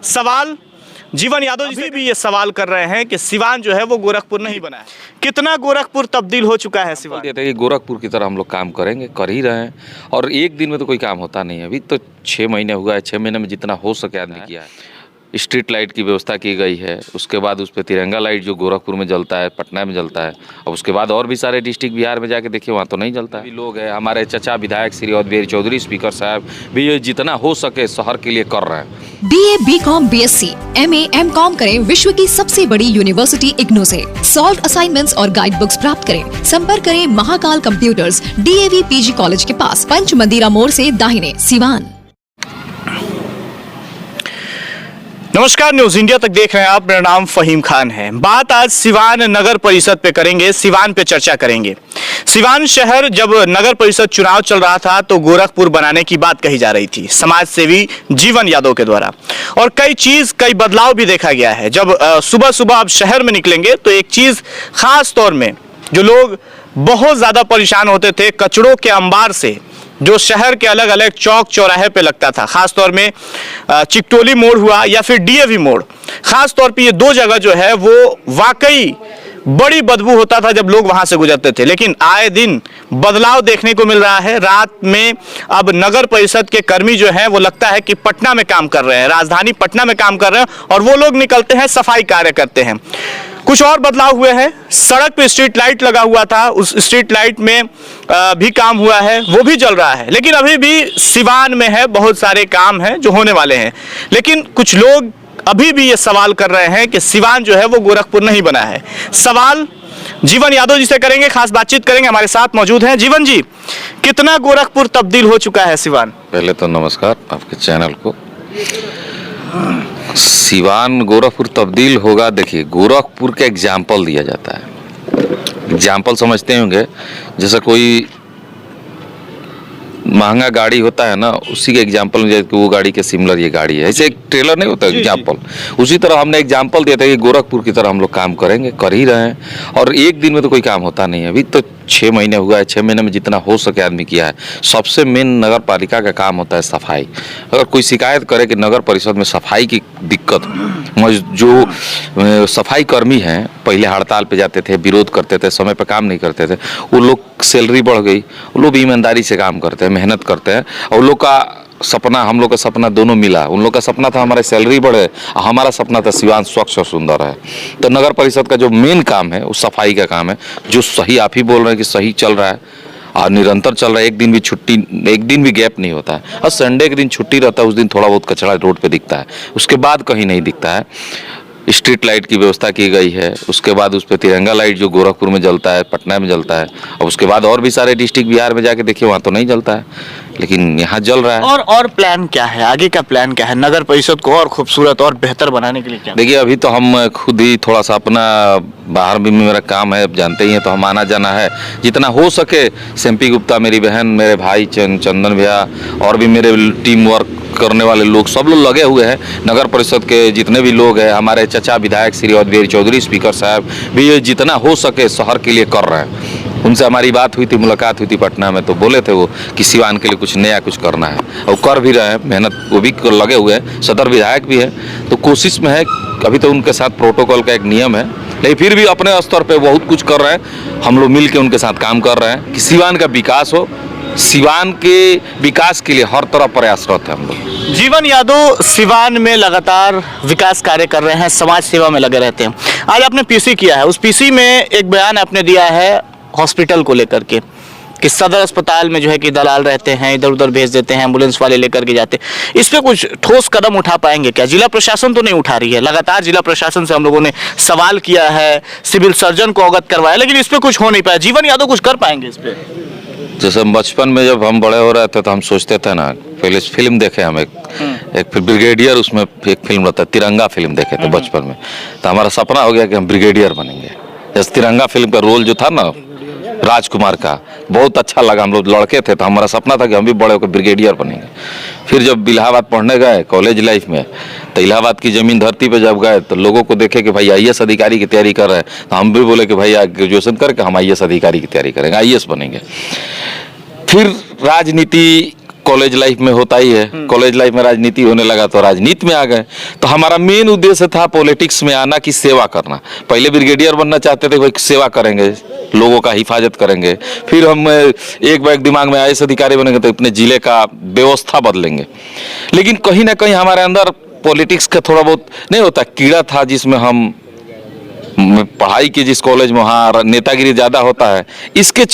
सवाल जीवन यादव जी से भी ये सवाल कर रहे हैं कि सिवान जो है वो गोरखपुर नहीं बना है। कितना गोरखपुर तब्दील हो चुका है सिवान? कहते हैं कि गोरखपुर की तरह हम लोग काम करेंगे, कर ही रहे हैं। और एक दिन में तो कोई काम होता नहीं है। अभी तो 6 महीने हुआ है, 6 महीने में जितना हो सके आदमी किया है। स्ट्रीट लाइट की व्यवस्था की गई है, उसके बाद उस पर तिरंगा लाइट जो गोरखपुर में जलता है, पटना में जलता है, और उसके बाद और भी सारे डिस्ट्रिक्ट बिहार में जाके देखिए वहाँ तो नहीं जलता है। लोग हैं हमारे चचा विधायक श्री अवधेश चौधरी स्पीकर साहब भी ये जितना हो सके शहर के लिए कर रहे हैं। BA, BCom, BSc, MA, MCom करें विश्व की सबसे बड़ी यूनिवर्सिटी इग्नू से। सॉल्व असाइनमेंट्स और गाइड बुक्स प्राप्त करें। संपर्क करें Mahakal computers, DAV PG college के पास, पंच मंदिरा मोड़ से दाहिने, सिवान। नमस्कार, न्यूज इंडिया तक देख रहे हैं आप। मेरा नाम फहीम खान है। बात आज सिवान नगर परिषद पे करेंगे, सिवान पे चर्चा करेंगे। सिवान शहर जब नगर परिषद चुनाव चल रहा था तो गोरखपुर बनाने की बात कही जा रही थी समाज सेवी जीवन यादव के द्वारा, और कई बदलाव भी देखा गया है। जब सुबह सुबह आप शहर में निकलेंगे तो एक चीज खास तौर में जो लोग बहुत ज्यादा परेशान होते थे, कचड़ों के अंबार से जो शहर के अलग अलग चौक चौराहे पे लगता था, खास तौर में चिकटोली मोड़ हुआ या फिर DAV मोड़, खास तौर पे ये दो जगह जो है वो वाकई बड़ी बदबू होता था जब लोग वहां से गुजरते थे। लेकिन आए दिन बदलाव देखने को मिल रहा है। रात में अब नगर परिषद के कर्मी जो हैं वो लगता है कि पटना में काम कर रहे हैं, राजधानी पटना में काम कर रहे हैं, और वो लोग निकलते हैं सफाई कार्य करते हैं। कुछ और बदलाव हुए हैं। सड़क पे स्ट्रीट लाइट लगा हुआ था, उस स्ट्रीट लाइट में भी काम हुआ है, वो भी जल रहा है। लेकिन अभी भी सिवान में है, बहुत सारे काम हैं जो होने वाले हैं। लेकिन कुछ लोग अभी भी ये सवाल कर रहे हैं कि सिवान जो है वो गोरखपुर नहीं बना है। सवाल जीवन यादव जी से करेंगे, खास बातचीत करेंगे। हमारे साथ मौजूद हैं जीवन जी। कितना गोरखपुर तब्दील हो चुका है सिवान? पहले तो नमस्कार आपके चैनल को। सिवान गोरखपुर तब्दील होगा, देखिए गोरखपुर का एग्जाम्पल दिया जाता है। एग्जाम्पल समझते होंगे, जैसे कोई महंगा गाड़ी होता है ना, उसी के एग्जाम्पल में वो गाड़ी के सिमिलर ये गाड़ी है, ऐसे एक ट्रेलर नहीं होता एग्जाम्पल, उसी तरह हमने एग्जाम्पल दिया था कि गोरखपुर की तरह हम लोग काम करेंगे, कर ही रहे हैं। और एक दिन में तो कोई काम होता नहीं है। अभी तो 6 महीने हुआ है, 6 महीने में जितना हो सके आदमी किया है। सबसे मेन नगर पालिका का काम होता है सफाई। अगर कोई शिकायत करे कि नगर परिषद में सफाई की दिक्कत, जो सफाई कर्मी हैं पहले हड़ताल पे जाते थे, विरोध करते थे, समय पर काम नहीं करते थे, वो लोग सैलरी बढ़ गई, वो लोग भी ईमानदारी से काम करते हैं, मेहनत करते हैं, और उन लोग का सपना हम लोग का सपना दोनों मिला। उन लोग का सपना था हमारे सैलरी बढ़े, हमारा सपना था सिवान स्वच्छ और सुंदर है। तो नगर परिषद का जो मेन काम है वो सफाई का काम है, जो सही आप ही बोल रहे हैं कि सही चल रहा है और निरंतर चल रहा है। एक दिन भी छुट्टी, एक दिन भी गैप नहीं होता है। और संडे के दिन छुट्टी रहता है, उस दिन थोड़ा बहुत कचरा रोड पे दिखता है, उसके बाद कहीं नहीं दिखता है। स्ट्रीट लाइट की व्यवस्था की गई है, उसके बाद उस पर तिरंगा लाइट जो गोरखपुर में जलता है, पटना में जलता है, और उसके बाद और भी सारे डिस्ट्रिक्ट बिहार में जाके देखिए वहाँ तो नहीं जलता है, लेकिन यहाँ जल रहा है। और प्लान क्या है, आगे का प्लान क्या है नगर परिषद को और खूबसूरत और बेहतर बनाने के लिए? क्या देखिए, अभी तो हम खुद ही थोड़ा सा अपना बाहर भी मेरा काम है, जानते ही हैं, तो हम आना जाना है जितना हो सके। सिम्पी गुप्ता मेरी बहन, मेरे भाई चंदन भैया, और भी मेरे टीम वर्क करने वाले लोग, सब लोग लगे हुए हैं। नगर परिषद के जितने भी लोग हैं, हमारे चचा विधायक श्री अवधेश चौधरी स्पीकर साहब भी ये जितना हो सके शहर के लिए कर रहे हैं। उनसे हमारी बात हुई थी, मुलाकात हुई थी पटना में, तो बोले थे वो कि सिवान के लिए कुछ नया कुछ करना है, और कर भी रहे हैं, मेहनत वो भी लगे हुए हैं। सदर विधायक भी है, तो कोशिश में है। अभी तो उनके साथ प्रोटोकॉल का एक नियम है, लेकिन फिर भी अपने स्तर पे बहुत कुछ कर रहे हैं। हम लोग मिल के उनके साथ काम कर रहे हैं कि सिवान का विकास हो। सिवान के विकास के लिए हर तरह प्रयासरत है हम लोग। जीवन यादव सिवान में लगातार विकास कार्य कर रहे हैं, समाज सेवा में लगे रहते हैं। आज आपने PC किया है, उस PC में एक बयान आपने दिया है हॉस्पिटल को लेकर के कि सदर अस्पताल में जो है कि दलाल रहते हैं, इधर उधर भेज देते हैं, एम्बुलेंस वाले लेकर के जाते हैं। इस पे कुछ ठोस कदम उठा पाएंगे क्या? जिला प्रशासन तो नहीं उठा रही है, लगातार जिला प्रशासन से हम लोगों ने सवाल किया है, सिविल सर्जन को अवगत करवाया, लेकिन इस पे कुछ हो नहीं पाया। जीवन यादव कुछ कर पाएंगे इस पे? जैसे बचपन में जब हम बड़े हो रहे थे तो हम सोचते थे ना, पहले फिल्म देखे हम एक फिर ब्रिगेडियर, उसमें एक फिल्म रहता है तिरंगा, फिल्म देखे थे बचपन में, तो हमारा सपना हो गया कि हम ब्रिगेडियर बनेंगे। जैसे तिरंगा फिल्म का रोल जो था ना राजकुमार का, बहुत अच्छा लगा। हम लोग लड़के थे तो हमारा सपना था कि हम भी बड़े होकर ब्रिगेडियर बनेंगे। फिर जब इलाहाबाद पढ़ने गए कॉलेज लाइफ में, तो इलाहाबाद की जमीन धरती पे जब गए तो लोगों को देखे कि भाई IAS अधिकारी की तैयारी कर रहे हैं, तो हम भी बोले कि भाई ग्रेजुएशन करके हम IAS अधिकारी की तैयारी करेंगे, IAS बनेंगे। फिर राजनीति कॉलेज लाइफ में होता ही है। कॉलेज लाइफ में राजनीति होने लगा तो राजनीति में आ गए। तो हमारा मेन उद्देश्य था पॉलिटिक्स में आना कि सेवा करना। पहले ब्रिगेडियर बनना चाहते थे, भाई सेवा करेंगे, लोगों का हिफाजत करेंगे। फिर हम एक बैग दिमाग में आईएएस अधिकारी बनेंगे तो अपने जिले का व्यवस्था बदलेंगे। लेकिन कहीं ना कहीं हमारे अंदर पॉलिटिक्स का थोड़ा बहुत नहीं होता कीड़ा था, जिसमें हम पढ़ाई की जिस कॉलेज में वहाँ नेतागिरी ज़्यादा होता है। इसके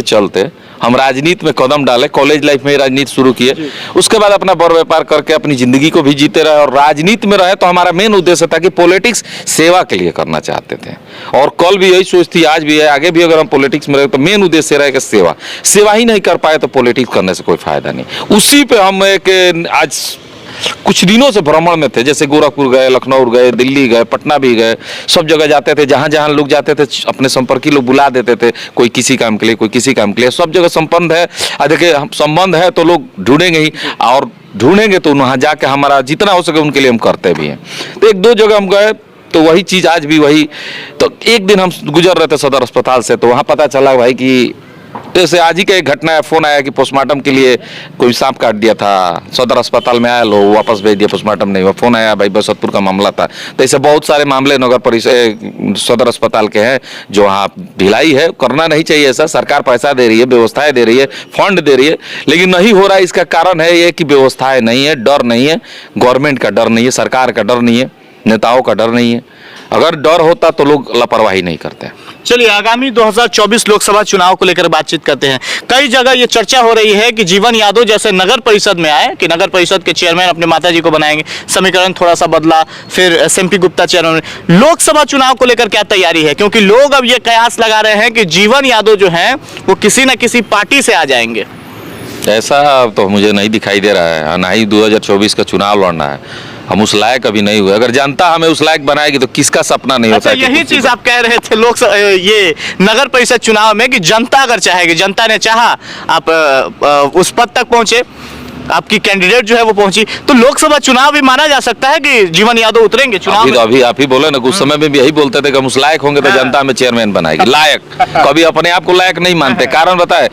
चलते हम राजनीति में कदम डाले, कॉलेज लाइफ में ही राजनीति शुरू किए। उसके बाद अपना बड़ व्यापार करके अपनी जिंदगी को भी जीते रहे और राजनीति में रहे। तो हमारा मेन उद्देश्य था कि पॉलिटिक्स सेवा के लिए करना चाहते थे और कल भी यही सोच थी, आज भी है, आगे भी अगर हम पॉलिटिक्स में रहे तो मेन उद्देश्य रहेगा सेवा ही नहीं कर पाए तो पॉलिटिक्स करने से कोई फायदा नहीं। उसी पे हम एक आज कुछ दिनों से भ्रमण में थे, जैसे गोरखपुर गए, लखनऊ गए, दिल्ली गए, पटना भी गए, सब जगह जाते थे। जहाँ जहाँ लोग जाते थे अपने संपर्की लोग बुला देते थे, कोई किसी काम के लिए, कोई किसी काम के लिए। सब जगह संबंध है, देखिए संबंध है तो लोग ढूंढेंगे ही, और ढूंढेंगे तो वहाँ जाके हमारा जितना हो सके उनके लिए हम करते भी हैं। तो एक दो जगह हम गए तो वही चीज़ आज भी वही। तो एक दिन हम गुजर रहे थे सदर अस्पताल से, तो वहाँ पता चला भाई कि जैसे आज ही का एक घटना है, फोन आया कि पोस्टमार्टम के लिए कोई सांप काट दिया था, सदर अस्पताल में आया, लो वापस भेज दिया, पोस्टमार्टम नहीं हुआ। फोन आया भाई बसंतपुर का मामला था। तो ऐसे बहुत सारे मामले नगर परिषद सदर अस्पताल के हैं जो वहाँ ढिलाई है। करना नहीं चाहिए ऐसा, सरकार पैसा दे रही है, व्यवस्थाएं दे रही है, फंड दे रही है, लेकिन नहीं हो रहा है। इसका कारण है ये कि व्यवस्थाएं नहीं है, डर नहीं है, गवर्नमेंट का डर नहीं है, सरकार का डर नहीं है, नेताओं का डर नहीं है। अगर डर होता तो लोग लापरवाही नहीं करते। चलिए, आगामी 2024 लोकसभा चुनाव को लेकर बातचीत करते हैं। कई जगह ये चर्चा हो रही है कि जीवन यादव जैसे नगर परिषद में आए कि नगर परिषद के चेयरमैन अपने माताजी को बनाएंगे, समीकरण थोड़ा सा बदला, फिर एसएमपी गुप्ता चेयरमैन। लोकसभा चुनाव को लेकर क्या तैयारी है? क्योंकि लोग अब ये कयास लगा रहे हैं कि जीवन यादव जो हैं वो किसी न किसी पार्टी से आ जाएंगे। ऐसा तो मुझे नहीं दिखाई दे रहा है। ना ही 2024 का चुनाव लड़ना है, हम उस लायक अभी नहीं हुए। अगर जनता हमें उस लायक बनाएगी तो किसका सपना नहीं होता है। यही चीज आप कह रहे थे ये नगर परिषद चुनाव में कि जनता अगर चाहेगी, जनता ने चाहा आप उस पद तक पहुंचे, आपकी कैंडिडेट जो है वो पहुंची, तो लोकसभा चुनाव भी माना जा सकता है कि जीवन यादव उतरेंगे चुनाव में। अभी आप ही बोले ना, कुछ समय में भी यही बोलते थे कि हम उस लायक होंगे तो जनता हमें चेयरमैन बनाएगी। लायक कभी अपने आप को लायक नहीं मानते। कारण बताए,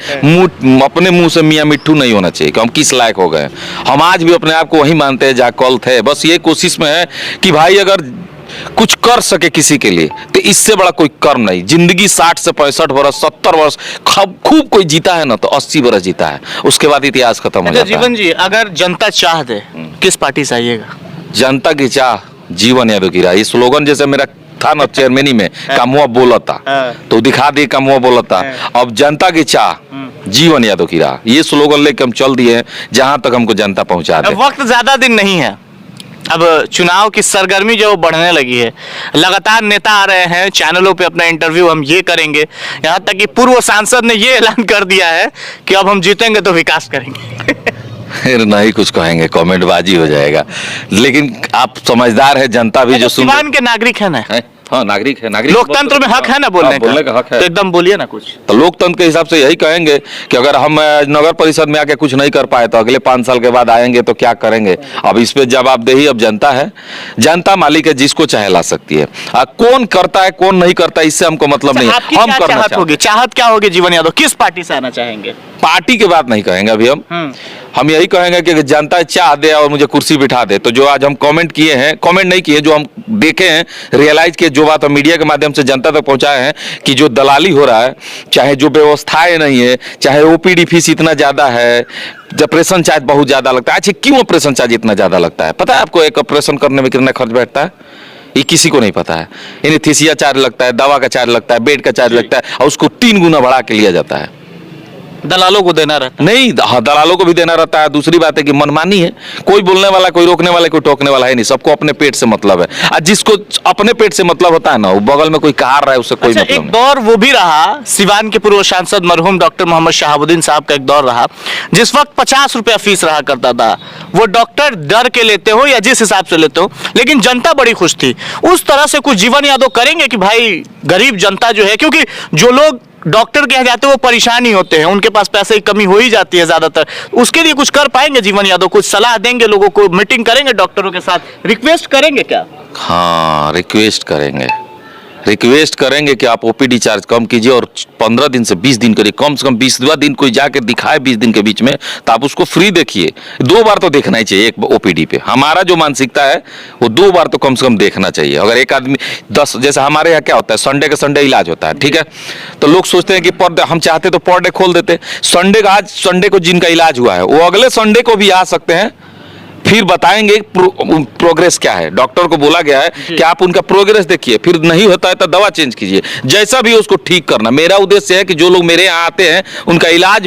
अपने मुंह से मियां मिट्ठू नहीं होना चाहिए कि हम किस लायक हो गए। हम आज भी अपने आप को वही मानते हैं जहाँ कल थे। बस ये कोशिश में है कि भाई अगर कुछ कर सके किसी के लिए तो इससे बड़ा कोई कर्म नहीं। जिंदगी 60 से 65 वर्ष 70 वर्ष खूब कोई जीता है ना तो 80 वर्ष जीता है, उसके बाद इतिहास खत्म हो जाता है। जीवन जी, अगर जनता चाह दे किस पार्टी से आइएगा? जनता की चाह जीवन यादव की राह। ये स्लोगन जैसे मेरा था ना चेयरमैनी में, कामुआ बोला था तो दिखा दिए कामुआ बोला था। अब जनता की चाह जीवन यादव की राह, ये स्लोगन लेके हम चल दिए जहां तक हमको जनता पहुंचा दे। वक्त ज्यादा दिन नहीं है, अब चुनाव की सरगर्मी जो बढ़ने लगी है, लगातार नेता आ रहे हैं चैनलों पे अपना इंटरव्यू हम ये करेंगे, यहाँ तक कि पूर्व सांसद ने ये ऐलान कर दिया है कि अब हम जीतेंगे तो विकास करेंगे। फिर नहीं कुछ कहेंगे, कमेंटबाजी हो जाएगा। लेकिन आप समझदार है, जनता भी जो सिवान के नागरिक है ना, हाँ नागरिक है, नागरिक लोकतंत्र में हक है ना बोलने का हक है। तो एकदम बोलिए ना कुछ। तो लोकतंत्र के हिसाब से यही कहेंगे कि अगर हम नगर परिषद में आके कुछ नहीं कर पाए तो अगले 5 साल के बाद आएंगे तो क्या करेंगे। अब इस पे जवाबदेही अब जनता है, जनता मालिक है, जिसको चाहे ला सकती है। कौन करता है कौन नहीं करता इससे हमको मतलब नहीं है। हम करना चाहत होगी, चाहत क्या होगी जीवन यादव, किस पार्टी से आना चाहेंगे? पार्टी की बात नहीं कहेंगे अभी हम यही कहेंगे कि जनता चाह दे और मुझे कुर्सी बिठा दे। तो जो आज हम कमेंट किए हैं, कमेंट नहीं किए, जो हम देखे हैं, रियलाइज किए, जो बात हम मीडिया के माध्यम से जनता तक पहुंचाए हैं कि जो दलाली हो रहा है, चाहे जो व्यवस्थाएं नहीं है, चाहे ओपीडी फीस इतना ज्यादा है, ऑपरेशन चार्ज बहुत ज्यादा लगता है। अच्छा, क्यों ऑपरेशन चार्ज इतना ज्यादा लगता है? पता है आपको एक ऑपरेशन करने में कितना खर्च बैठता है? ये किसी को नहीं पता है। एनेस्थीसिया चार्ज लगता है, दवा का चार्ज लगता है, बेड का चार्ज लगता है, और उसको 3 गुना बढ़ा के लिया जाता है। दलालों को देना रहता नहीं, हाँ दलालों को भी देना रहता है। दूसरी बात है कि मनमानी है, कोई बोलने वाला, कोई रोकने वाला, कोई टोकने वाला है नहीं। सबको अपने पेट से मतलब है, और जिसको अपने पेट से मतलब होता है ना, वो बगल में कोई कहा रहा है उससे कोई मतलब नहीं। एक दौर वो भी रहा, सिवान के पूर्व सांसद मरहूम डॉक्टर मोहम्मद शहाबुद्दीन साहब का एक दौर रहा जिस वक्त 50 रुपया फीस रहा करता था। वो डॉक्टर डर के लेते हो या जिस हिसाब से लेते हो, लेकिन जनता बड़ी खुश थी। उस तरह से कुछ जीवन यादव करेंगे कि भाई गरीब जनता जो है, क्योंकि जो लोग डॉक्टर कह जाते हैं वो परेशान ही होते हैं, उनके पास पैसे की कमी हो ही जाती है ज्यादातर, उसके लिए कुछ कर पाएंगे जीवन यादव? कुछ सलाह देंगे लोगों को, मीटिंग करेंगे डॉक्टरों के साथ, रिक्वेस्ट करेंगे क्या? हाँ रिक्वेस्ट करेंगे, रिक्वेस्ट करेंगे कि आप ओपीडी चार्ज कम कीजिए और 15 दिन से 20 दिन करिए, कम से कम 20वां दिन कोई जाके दिखाए 20 दिन के बीच में, तो आप उसको फ्री देखिए। 2 बार तो देखना ही चाहिए एक ओपीडी पे। हमारा जो मानसिकता है वो 2 बार तो कम से कम देखना चाहिए। अगर एक आदमी 10, जैसे हमारे यहाँ क्या होता है, संडे के संडे इलाज होता है, ठीक है, तो लोग सोचते हैं कि पर डे, हम चाहते तो पर डे खोल देते। संडे का, आज संडे को जिनका इलाज हुआ है वो अगले संडे को भी आ सकते हैं, फिर बताएंगे प्रोग्रेस क्या है। डॉक्टर को बोला गया है कि आप उनका प्रोग्रेस देखिए, फिर नहीं होता है तो दवा चेंज कीजिए, जैसा भी उसको ठीक करना। मेरा उद्देश्य है कि जो लोग मेरे यहाँ आते हैं उनका इलाज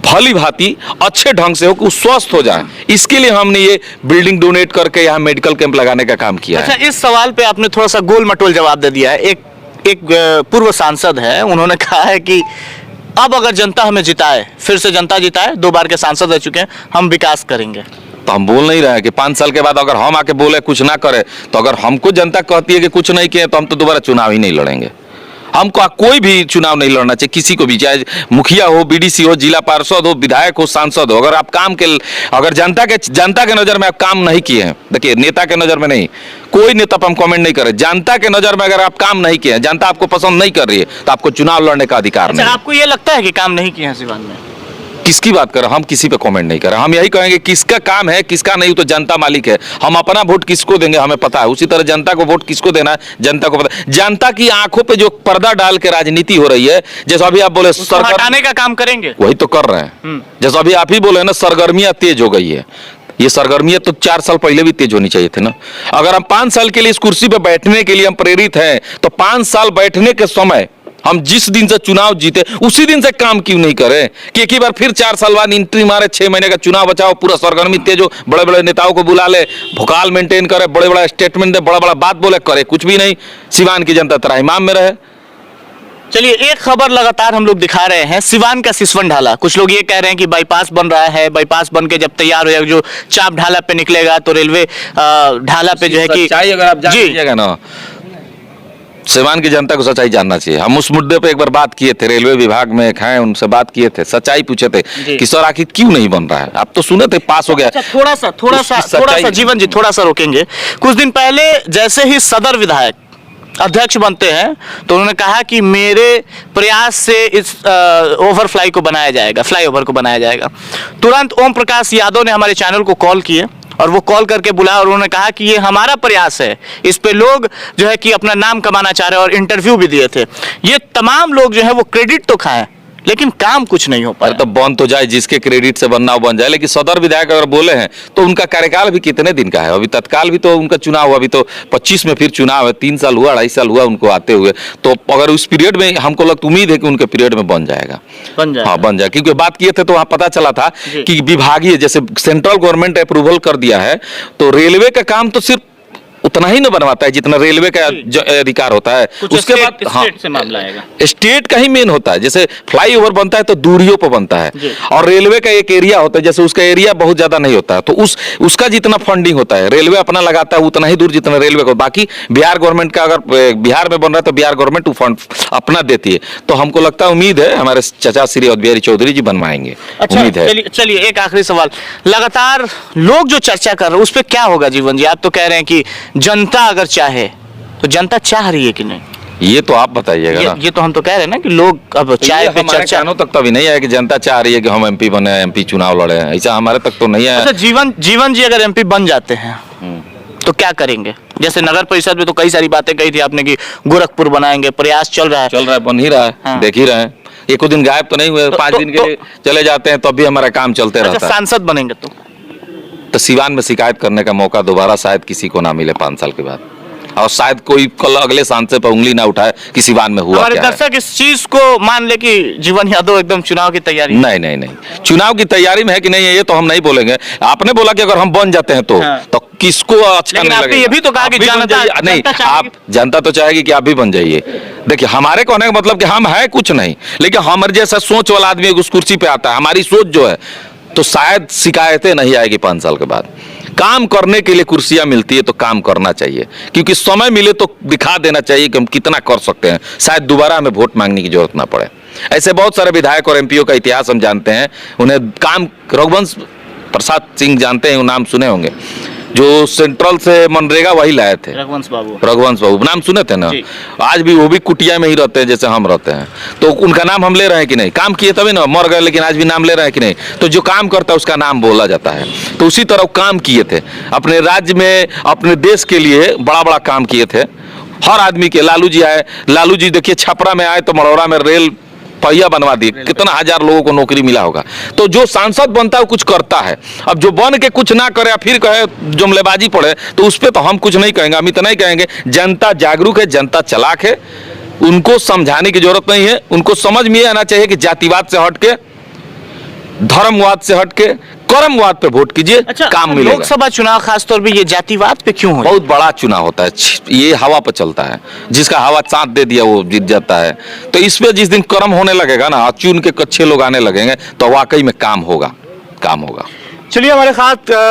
भली भांति अच्छे ढंग से हो, कि स्वस्थ हो जाए। इसके लिए हमने ये बिल्डिंग डोनेट करके यहाँ मेडिकल कैंप लगाने का काम किया है। अच्छा, इस सवाल पे आपने थोड़ा सा गोल मटोल जवाब दे दिया है। एक पूर्व सांसद है, उन्होंने कहा है कि अब अगर जनता हमें जिताए, फिर से जनता जिताए, 2 बार के सांसद रह चुके हैं, हम विकास करेंगे। तो हम बोल नहीं रहे हैं कि 5 साल के बाद अगर हम आके बोले कुछ ना करे, तो अगर हमको जनता कहती है कि कुछ नहीं किए, तो हम तो दोबारा चुनाव ही नहीं लड़ेंगे। हमको कोई भी चुनाव नहीं लड़ना चाहिए, किसी को भी, चाहे मुखिया हो, बीडीसी हो, जिला पार्षद हो, विधायक हो, सांसद हो। अगर आप काम के, अगर जनता के नजर में आप काम नहीं किए हैं, देखिए नेता के नजर में नहीं, कोई नेता पर हम कमेंट नहीं करें, जनता के नजर में अगर आप काम नहीं किए हैं, जनता आपको पसंद नहीं कर रही है, तो आपको चुनाव लड़ने का अधिकार नहीं। आपको ये लगता है कि काम नहीं किए हैं सिवान में? किसकी बात करें, हम किसी पे कमेंट नहीं करें। हम यही कहेंगे किसका काम है किसका नहीं, तो जनता मालिक है। हम अपना वोट किसको देंगे हमें पता है, उसी तरह जनता को वोट किसको देना है जनता को पता है। जनता की आंखों पे जो पर्दा डाल के राजनीति हो रही है, जैसे अभी आप बोले सरकार हटाने का काम करेंगे, वही तो कर रहे हैं। जैसे अभी आप ही बोले ना, सरगर्मियां तेज हो गई है। ये सरगर्मियां तो 4 साल पहले भी तेज होनी चाहिए थी ना। अगर हम 5 साल के लिए इस कुर्सी पे बैठने के लिए हम प्रेरित हैं, तो 5 साल बैठने के समय हम जिस दिन से चुनाव जीते उसी दिन से काम क्यों नहीं करें, कि एक ही बार फिर 4 साल बाद एंट्री मारे, 6 महीने का चुनाव बचाओ, पूरा सरगर्मी तेज हो, बड़े बड़े नेताओं को बुला ले, भोकाल मेंटेन करे, बड़े बड़ा स्टेटमेंट दे, बड़ा बड़ा बात बोले, करे कुछ भी नहीं। सिवान की जनता त्राहिमाम में रहे। चलिए, एक खबर लगातार हम लोग दिखा रहे हैं, सिवान का सिसवन ढाला। कुछ लोग ये कह रहे हैं कि बाईपास बन रहा है, बाईपास बन के जब तैयार हो जाएगा, जो चाप ढाला पे निकलेगा, तो रेलवे ढाला पे जो है कि अगर आप जान लीजिएगा ना, सिवान की जनता को सच्चाई जानना चाहिए। हम उस मुद्दे पे एक बार बात किए थे, रेलवे विभाग में एक हैं, उनसे बात किए थे, सच्चाई पूछे थे कि सर आखिर क्यों नहीं बन रहा है। आप तो सुने थे पास हो गया। अच्छा, थोड़ा सा जीवन जी, थोड़ा सा रोकेंगे। कुछ दिन पहले जैसे ही सदर विधायक अध्यक्ष बनते हैं, तो उन्होंने कहा कि मेरे प्रयास से इस ओवरफ्लाई को बनाया जाएगा, फ्लाईओवर को बनाया जाएगा। तुरंत ओम प्रकाश यादव ने हमारे चैनल को कॉल किए और वो कॉल करके बुलाया और उन्होंने कहा कि ये हमारा प्रयास है, इस पे लोग जो है कि अपना नाम कमाना चाह रहे हैं, और इंटरव्यू भी दिए थे। ये तमाम लोग जो है वो क्रेडिट तो खाएं, लेकिन काम कुछ नहीं हो पाया। तो बन तो जाए, जिसके क्रेडिट से बनना हो बन जाए। लेकिन सदर विधायक अगर बोले हैं तो उनका कार्यकाल भी कितने दिन का है? अभी तत्काल भी तो उनका चुनाव हुआ, अभी तो 25 में फिर चुनाव है, 3 साल हुआ, 2.5 साल हुआ उनको आते हुए। तो अगर उस पीरियड में, हमको उम्मीद है कि उनके पीरियड में बन जाएगा। हाँ, बन जाए, क्योंकि बात किए थे तो वहां पता चला था कि विभागीय, जैसे सेंट्रल गवर्नमेंट अप्रूवल कर दिया है, तो रेलवे का काम तो सिर्फ उतना ही न बनवाता है जितना रेलवे का अधिकार होता है। उसके बाद स्टेट से मामला आएगा, स्टेट का ही मेन होता है। जैसे फ्लाईओवर बनता है तो दूरियों पर बनता है, और रेलवे का एक एरिया होता है, जैसे उसका एरिया बहुत ज्यादा नहीं होता है, तो उसका जितना फंडिंग होता है रेलवे अपना लगाता है, उतना ही दूर जितना रेलवे को। बाकी बिहार गवर्नमेंट का, अगर बिहार में बन रहा है तो बिहार गवर्नमेंट फंड अपना देती है। तो हमको लगता है, उम्मीद है हमारे चाचा श्री अवध बिहारी चौधरी जी बनवाएंगे। अच्छा, उम्मीद है। चलिए एक आखिरी सवाल, लगातार लोग जो चर्चा कर रहे हैं उस पर क्या होगा जीवन जी? आप तो कह रहे हैं कि जनता अगर चाहे, तो जनता चाह रही है कि नहीं? ये तो आप बताइएगा ना। ये तो हम तो कह रहे हैं ना कि लोग अब चाहे पे हमारे चर्चा। कानों तक तो अभी नहीं आया कि जनता चाह रही है कि हम एमपी बने, एमपी चुनाव लड़े, ऐसा हमारे तक तो नहीं आया। अच्छा, जीवन जी अगर एमपी बन जाते हैं तो क्या करेंगे? जैसे नगर परिषद में तो कई सारी बातें कही थी आपने कि गोरखपुर बनाएंगे, प्रयास चल रहा है, बन ही रहा है। हाँ। देख ही रहे हैं, एक दिन गायब तो नहीं हुए, 5 दिन के लिए चले जाते हैं, तब भी हमारा काम चलते रहता है। सांसद बनेंगे तो सिवान में शिकायत करने का मौका दोबारा शायद किसी को ना मिले 5 साल के बाद, और शायद कोई कल अगले सांसद पर उंगली ना उठाए कि सिवान में हुआ हमारे क्या है। दर्शक इस चीज को मान ले कि जीवन यादव एकदम चुनाव की तैयारी। नहीं, चुनाव की तैयारी में है कि नहीं है ये तो हम नहीं बोलेंगे। आपने बोला कि अगर हम बन जाते हैं तो हाँ। तो किसको अच्छा नहीं लगेगा? ये भी तो कहा कि जनता नहीं, आप जनता तो चाहेगी कि आप भी बन जाइए। देखिए, हमारे कहने का मतलब कि हम है कुछ नहीं, लेकिन हमारे जैसा सोच वाला आदमी उस कुर्सी पे आता है, हमारी सोच जो है, तो शायद शिकायतें नहीं आएगी 5 साल के बाद। काम करने के लिए कुर्सियां मिलती है तो काम करना चाहिए, क्योंकि समय मिले तो दिखा देना चाहिए कि हम कितना कर सकते हैं, शायद दोबारा हमें वोट मांगने की जरूरत ना पड़े। ऐसे बहुत सारे विधायक और एमपीओ का इतिहास हम जानते हैं, उन्हें काम, रघुवंश प्रसाद सिंह जानते हैं, नाम सुने होंगे। जो सेंट्रल से मनरेगा वही लाए थे, रघुवंश बाबू। रघुवंश बाबू नाम सुने थे ना। जी। आज भी वो भी कुटिया में ही रहते हैं जैसे हम रहते हैं, तो उनका नाम हम ले रहे हैं कि नहीं? काम किए तभी ना, मर गए लेकिन आज भी नाम ले रहे हैं कि नहीं? तो जो काम करता है उसका नाम बोला जाता है। तो उसी तरह वो काम किए थे अपने राज्य में, अपने देश के लिए बड़ा बड़ा काम किए थे हर आदमी के। लालू जी आए, लालू जी देखिए छपरा में आए तो मढ़ौरा में रेल पहिया बनवा दी, कितना हजार लोगों को नौकरी मिला होगा। तो जो सांसद बनता है वो कुछ करता है। अब जो बन के कुछ ना करे फिर कहे जुमलेबाजी पड़े, तो उस पर तो हम कुछ नहीं कहेंगे। हम इतना ही कहेंगे जनता जागरूक है, जनता चालाक है, उनको समझाने की जरूरत नहीं है। उनको समझ में आना चाहिए कि जातिवाद से हटके, धर्मवाद से हटके कर्मवाद पे वोट कीजिए। अच्छा, काम मिलेगा। लोकसभा चुनाव खासतौर पे ये जातिवाद पे क्यों हो? बहुत बड़ा चुनाव होता है, ये हवा पर चलता है, जिसका हवा साथ दे दिया वो जीत जाता है। तो इस पे जिस दिन कर्म होने लगेगा ना, चुन के कच्चे लोग आने लगेंगे, तो वाकई में काम होगा, काम होगा। चलिए, हमारे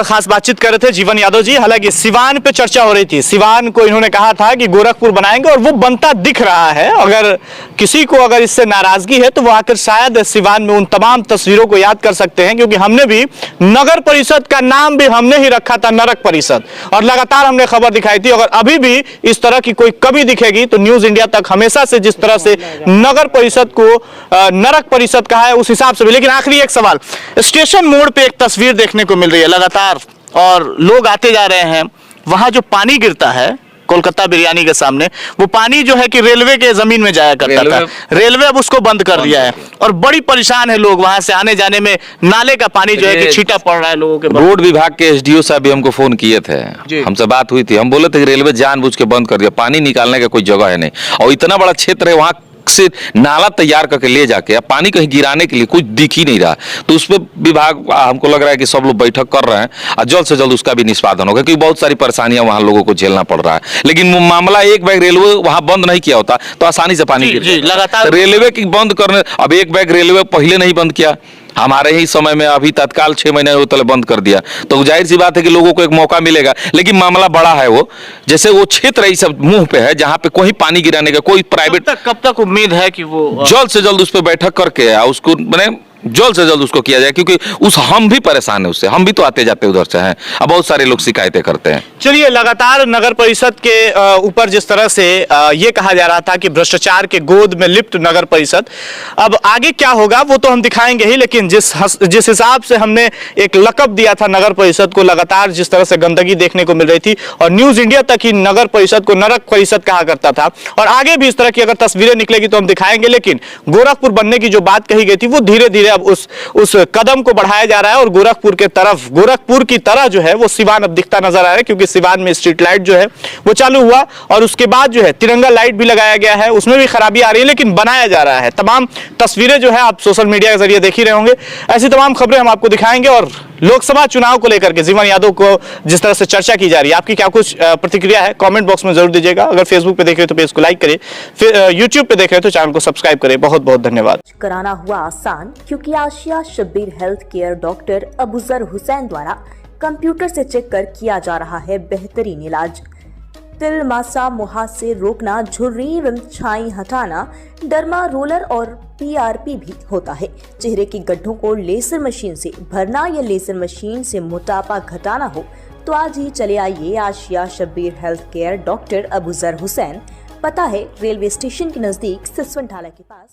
खास बातचीत कर रहे थे जीवन यादव जी। हालांकि सिवान पे चर्चा हो रही थी, सिवान को इन्होंने कहा था कि गोरखपुर बनाएंगे और वो बनता दिख रहा है। अगर किसी को अगर इससे नाराजगी है तो वो आकर शायद सिवान में उन तमाम तस्वीरों को याद कर सकते हैं, क्योंकि हमने भी नगर परिषद का नाम भी हमने ही रखा था नरक परिषद, और लगातार हमने खबर दिखाई थी। अगर अभी भी इस तरह की कोई कमी दिखेगी तो न्यूज इंडिया तक हमेशा से जिस तरह से नगर परिषद को नरक परिषद कहा है उस हिसाब से भी। लेकिन आखिरी एक सवाल, स्टेशन मोड़ पे एक तस्वीर देखने को मिल रही है लगातार, और लोग आते जा रहे हैं। वहां जो पानी गिरता है कोलकाता बिरयानी के सामने, वो पानी जो है कि रेलवे के जमीन में जाया करता था। रेलवे अब उसको बंद कर दिया है और बड़ी परेशान है लोग। वहां से आने जाने में नाले का पानी जो है कि छींटा पड़ रहा है लोगों के। रोड विभाग के एसडीओ साहब भी हमको फोन किए थे, हमसे बात हुई थी। हम बोले थे कि रेलवे जानबूझ के बंद कर दिया, पानी निकालने का कोई जगह है नहीं, और इतना बड़ा क्षेत्र है, वहां से नाला तैयार करके ले जाके अब पानी कहीं गिराने के लिए कुछ दिख ही नहीं रहा। तो उस पर विभाग, हमको लग रहा है कि सब लोग बैठक कर रहे हैं और जल्द से जल्द उसका भी निष्पादन होगा, क्योंकि बहुत सारी परेशानियां वहां लोगों को झेलना पड़ रहा है। लेकिन वो मामला एक बैग रेलवे वहां बंद नहीं किया होता तो आसानी से पानी गिर लगातार रेलवे की बंद करने। अब एक बैग रेलवे पहले नहीं बंद किया, हमारे ही समय में अभी तत्काल 6 महीने होते बंद कर दिया, तो जाहिर सी बात है कि लोगों को एक मौका मिलेगा। लेकिन मामला बड़ा है, वो जैसे वो क्षेत्र ही सब मुंह पे है जहां पे कोई पानी गिराने का कोई प्राइवेट। कब तक उम्मीद है कि वो जल्द से जल्द उस पर बैठक करके उसको मैंने जल्द से जल्द उसको किया जाए, क्योंकि हम भी परेशान है उससे, हम भी तो आते जाते उधर से हैं। अब बहुत सारे लोग शिकायतें करते हैं। चलिए, लगातार नगर परिषद के ऊपर जिस तरह से ये कहा जा रहा था कि भ्रष्टाचार के गोद में लिप्त नगर परिषद, अब आगे क्या होगा वो तो हम दिखाएंगे ही। लेकिन जिस हिसाब से हमने एक लकब दिया था नगर परिषद को, लगातार जिस तरह से गंदगी देखने को मिल रही थी, और न्यूज इंडिया तक ही नगर परिषद को नरक परिषद कहा करता था, और आगे भी इस तरह की अगर तस्वीरें निकलेगी तो हम दिखाएंगे। लेकिन गोरखपुर बनने की जो बात कही गई थी वो धीरे धीरे अब उस कदम को बढ़ाया जा रहा है, और गोरखपुर की तरह जो है वो सिवान अब दिखता नजर आ रहा है, क्योंकि सिवान में स्ट्रीट लाइट जो है वो चालू हुआ, और उसके बाद जो है तिरंगा लाइट भी लगाया गया है। उसमें भी खराबी आ रही है लेकिन बनाया जा रहा है। तमाम तस्वीरें जो है आप सोशल मीडिया के जरिए देख ही रहे होंगे। ऐसी तमाम खबरें हम आपको दिखाएंगे, और लोकसभा चुनाव को लेकर के जीवन यादव को जिस तरह से चर्चा की जा रही है, आपकी क्या कुछ प्रतिक्रिया है कमेंट बॉक्स में जरूर दीजिएगा। अगर फेसबुक पे देख रहे हो तो पेज को लाइक करें, फिर यूट्यूब पे देख रहे हो तो चैनल को सब्सक्राइब करें। बहुत बहुत धन्यवाद। कराना हुआ आसान, क्योंकि Asia Shabbir health care doctor Abuzar Hussain द्वारा कंप्यूटर से चेक कर किया जा रहा है बेहतरीन इलाज। तिल, मासा, मुहासे रोकना, झुर्री, रिम छाई हटाना, डर्मा रोलर और PRP भी होता है। चेहरे की गड्ढों को लेजर मशीन से भरना या लेजर मशीन से मोटापा घटाना हो तो आज ही चले आइए Asia Shabbir health care doctor Abuzar Hussain. पता है रेलवे स्टेशन के नजदीक सिसवन ढाला के पास।